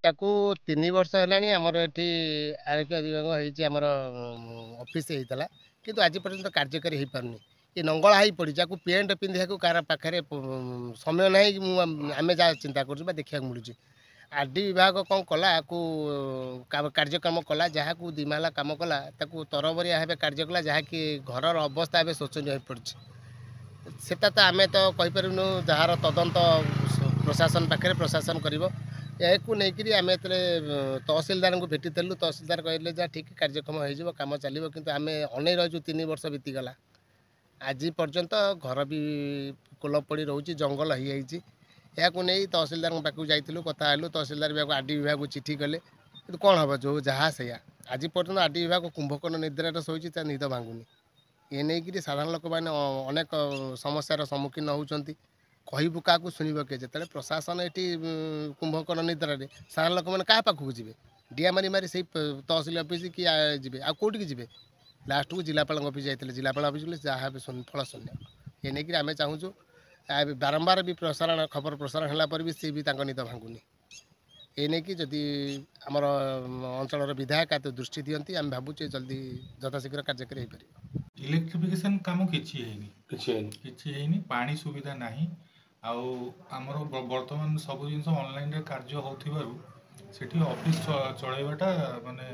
ତାକୁ 3 ବର୍ଷ ହେଲାଣି ଆମର ଏଠି ଆରୋଗ୍ୟ ବିଭାଗ ହେଇଛି ଆମର ଅଫିସ ହେଇଥିଲା କିନ୍ତୁ ଆଜି ପର୍ଯ୍ୟନ୍ତ କାର୍ଯ୍ୟକାରୀ ହେଇପାରୁନି। ଏ ନଙ୍ଗଳା ହେଇ ପଡ଼ିଛି ଯାକୁ ପେଣ୍ଟ ପିନ୍ଧିବାକୁ କାହାର ପାଖରେ ସମୟ ନାହିଁ ମୁଁ ଆମେ ଯାହା ଚିନ୍ତା କରୁଛୁ ବା ଦେଖିବାକୁ ମିଳୁଛି। ଆର୍ଡି ବିଭାଗ କ'ଣ କଲା ଆକୁ କାର୍ଯ୍ୟକ୍ରମ କଲା ଯାହାକୁ 2 ମାହାଲା କାମ କଲା ତାକୁ ତରବରିଆ ଭାବେ କାର୍ଯ୍ୟ କଲା ଯାହାକି ଘରର ଅବସ୍ଥା ଏବେ ଶୋଚନୀୟ ହୋଇପଡ଼ିଛି। ସେଟା ତ ଆମେ ତ କହିପାରିବୁନୁ ଯାହାର ତଦନ୍ତ ପ୍ରଶାସନ ପାଖରେ ପ୍ରଶାସନ କରିବ। ଏହାକୁ ନେଇକରି ଆମେ ଯେତେବେଳେ ତହସିଲଦାରଙ୍କୁ ଭେଟିଥିଲୁ ତହସିଲଦାର କହିଲେ ଯାହା ଠିକ୍ କାର୍ଯ୍ୟକ୍ରମ ହେଇଯିବ କାମ ଚାଲିବ କିନ୍ତୁ ଆମେ ଅନେଇ ରହିଛୁ 3 ବର୍ଷ ବିତିଗଲା ଆଜି ପର୍ଯ୍ୟନ୍ତ ଘର ବି କୋଲ ପଡ଼ି ରହୁଛି ଜଙ୍ଗଲ ହେଇଯାଇଛି। ଏହାକୁ ନେଇ ତହସିଲଦାରଙ୍କ ପାଖକୁ ଯାଇଥିଲୁ କଥା ହେଲୁ ତହସିଲଦାର ବିଭାଗ ଆର୍ଡି ବିଭାଗକୁ ଚିଠି କଲେ କିନ୍ତୁ କ'ଣ ହେବ ଯେଉଁ ଯାହା ସେଇଆ ଆଜି ପର୍ଯ୍ୟନ୍ତ ଆର୍ଡି ବିଭାଗ କୁମ୍ଭକର୍ଣ୍ଣ ନିଦ୍ରାରେ ଶୋଇଛି ତା ନିଦ ଭାଙ୍ଗୁନି। ଏ ନେଇକରି ସାଧାରଣ ଲୋକମାନେ ଅନେକ ସମସ୍ୟାର ସମ୍ମୁଖୀନ ହେଉଛନ୍ତି। କହିବୁ କାହାକୁ ଶୁଣିବ କିଏ ଯେତେବେଳେ ପ୍ରଶାସନ ଏଠି କୁମ୍ଭକର୍ଣ୍ଣ ନିଦ୍ରାରେ ସାଧାରଣ ଲୋକମାନେ କାହା ପାଖକୁ ଯିବେ ଡିଆ ମାରି ମାରି ସେଇ ତହସିଲ ଅଫିସ କି ଯିବେ ଆଉ କେଉଁଠିକି ଯିବେ ଲାଷ୍ଟକୁ ଜିଲ୍ଲାପାଳଙ୍କ ଅଫିସ ଯାଇଥିଲେ ଜିଲ୍ଲାପାଳ ଅଫିସ ଗଲେ ଯାହା ଫଳ ଶୂନ୍ୟ। ଏ ନେଇକରି ଆମେ ଚାହୁଁଛୁ ବାରମ୍ବାର ବି ଖବର ପ୍ରସାରଣ ହେଲା ପରେ ବି ସେ ବି ତାଙ୍କ ନିଦ ଭାଙ୍ଗୁନି। ଏ ନେଇକି ଯଦି ଆମର ଅଞ୍ଚଳର ବିଧାୟକ ଦୃଷ୍ଟି ଦିଅନ୍ତି ଆମେ ଭାବୁଛୁ ଜଲ୍ଦି ଯଥାଶୀଘ୍ର କାର୍ଯ୍ୟକାରୀ ହେଇପାରିବ। ଇଲେକ୍ଟ୍ରିଫିକେସନ୍ କାମ କିଛି ହେଇନି ପାଣି ସୁବିଧା ନାହିଁ। ଆଉ ଆମର ବର୍ତ୍ତମାନ ସବୁ ଜିନିଷ ଅନଲାଇନରେ କାର୍ଯ୍ୟ ହେଉଥିବାରୁ ସେଠି ଅଫିସ ଚଳାଇବାଟା ମାନେ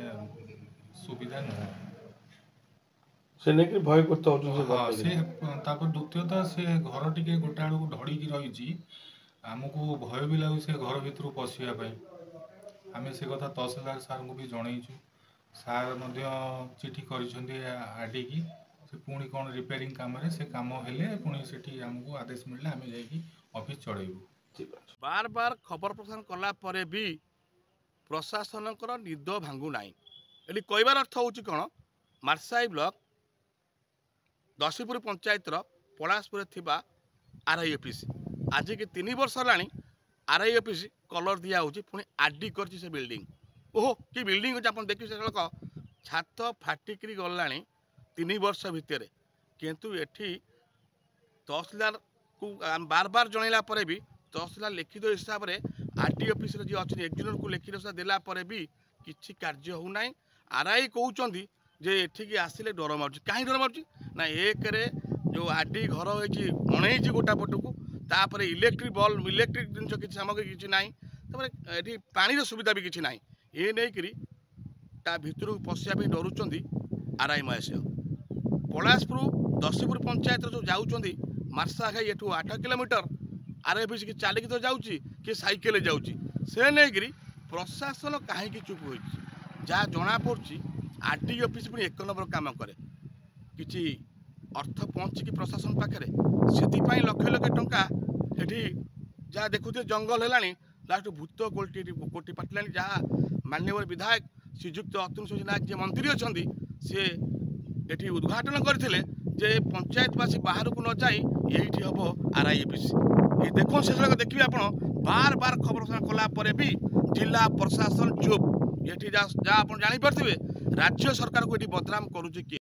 ସୁବିଧା ନୁହେଁ। ସେ ନେଇକି ଭୟ କରୁତ ହଁ ସେ ତାପରେ ଦ୍ୱିତୀୟତଃ ସେ ଘର ଟିକେ ଗୋଟେ ଆଡ଼କୁ ଢଳିକି ରହିଛି ଆମକୁ ଭୟ ବି ଲାଗୁଛି ସେ ଘର ଭିତରୁ ପଶିବା ପାଇଁ। ଆମେ ସେ କଥା ତହସିଲଦାର ସାର୍ଙ୍କୁ ବି ଜଣେଇଛୁ ସାର୍ ମଧ୍ୟ ଚିଠି କରିଛନ୍ତି ଆଡ଼ିକି ସେ ପୁଣି କ'ଣ ରିପେୟାରିଂ କାମରେ ସେ କାମ ହେଲେ ପୁଣି ସେଠି ଆମକୁ ଆଦେଶ ମିଳିଲେ ଆମେ ଯାଇକି ଅଫିସ ଚଳେଇବୁ। ବାର ବାର ଖବର ପ୍ରସାରଣ କଲା ପରେ ବି ପ୍ରଶାସନଙ୍କର ନିଦ ଭାଙ୍ଗୁ ନାହିଁ। ଏଠି କହିବାର ଅର୍ଥ ହେଉଛି କ'ଣ ମାର୍ସାଇ ବ୍ଲକ ଦଶୀପୁର ପଞ୍ଚାୟତର ପଳାଶପୁରରେ ଥିବା ଆର୍ଆଇ ଅଫିସ୍ ଆଜିକି 3 ବର୍ଷ ହେଲାଣି ଆର୍ଆଇ ଅଫିସ୍ କଲର ଦିଆହେଉଛି ପୁଣି ଆର୍ଡି କରିଛି ସେ ବିଲ୍ଡିଂ। ଓହୋ କି ବିଲ୍ଡିଂ ଅଛି ଆପଣ ଦେଖିବେ ସେ ଲୋକ ଛାତ ଫାଟିକିରି ଗଲାଣି 3 ବର୍ଷ ଭିତରେ କିନ୍ତୁ ଏଠି ତହସିଲଦାରକୁ ବାର ବାର ଜଣାଇଲା ପରେ ବି ତହସିଲଦାର ଲିଖିତ ହିସାବରେ ଆର୍ଡି ଅଫିସରେ ଯିଏ ଅଛନ୍ତି ଏକ୍ଜିକ୍ୟୁଟିଭକୁ ଲିଖିତ ହିସାବ ଦେଲା ପରେ ବି କିଛି କାର୍ଯ୍ୟ ହେଉନାହିଁ। ଆର୍ଆଇ କହୁଛନ୍ତି ଯେ ଏଠିକି ଆସିଲେ ଡର ମାରୁଛି। କାହିଁ ଡର ମାରୁଛି ନା ଏକରେ ଯେଉଁ ଆର୍ଡି ଘର ହେଇଛି ଅଣେଇଛି ଗୋଟା ପଟକୁ ତାପରେ ଇଲେକ୍ଟ୍ରିକ୍ ଜିନିଷ କିଛି ସାମଗ୍ରୀ କିଛି ନାହିଁ ତାପରେ ଏଠି ପାଣିର ସୁବିଧା ବି କିଛି ନାହିଁ। ଏ ନେଇକରି ତା ଭିତରକୁ ପଶିବା ପାଇଁ ଡରୁଛନ୍ତି ଆର୍ଆଇ ମହେଶ। ପଳାଶପୁର ଦଶୀପୁର ପଞ୍ଚାୟତର ଯେଉଁ ଯାଉଛନ୍ତି ମାର୍ସା ଘାଇ ଏଠୁ 8 କିଲୋମିଟର ଆର୍ଆଇ ଅଫିସ୍ କି ଚାଲିକି ତ ଯାଉଛି କି ସାଇକେଲରେ ଯାଉଛି ସେ ନେଇକରି ପ୍ରଶାସନ କାହିଁକି ଚୁପ୍ ହୋଇଛି। ଯାହା ଜଣାପଡ଼ୁଛି ଆର୍ଡି ଅଫିସ୍ ପୁଣି 1 ନମ୍ବର କାମ କରେ କିଛି ଅର୍ଥ ପହଞ୍ଚିକି ପ୍ରଶାସନ ପାଖରେ ସେଥିପାଇଁ ଲକ୍ଷ ଲକ୍ଷ ଟଙ୍କା ଏଠି ଯାହା ଦେଖୁଥିବେ ଜଙ୍ଗଲ ହେଲାଣି ଲାଷ୍ଟ ଭୂତ କୋଟି ପାଟିଲାଣି। ଯାହା ମାନ୍ୟବର ବିଧାୟକ ଶ୍ରୀଯୁକ୍ତ ଅତୁଲ ନାୟକ ଯିଏ ମନ୍ତ୍ରୀ ଅଛନ୍ତି ସେ ଏଠି ଉଦ୍ଘାଟନ କରିଥିଲେ ଯେ ପଞ୍ଚାୟତବାସୀ ବାହାରକୁ ନ ଯାଇ ଏଇଠି ହେବ ଆର୍ଆଇ ଅଫିସ୍। ଏଇ ଦେଖୁন ସେ ଦେଖିବେ ଆପଣ ବାର ବାର ଖବର ପ୍ରସାରଣ କଲା ପରେ ବି ଜିଲ୍ଲା ପ୍ରଶାସନ ଚୁପ୍। ଏଠି ଯାହା ଆପଣ ଜାଣିପାରୁଥିବେ ରାଜ୍ୟ ସରକାରକୁ ଏଠି ବଦନାମ କରୁଛି କିଏ।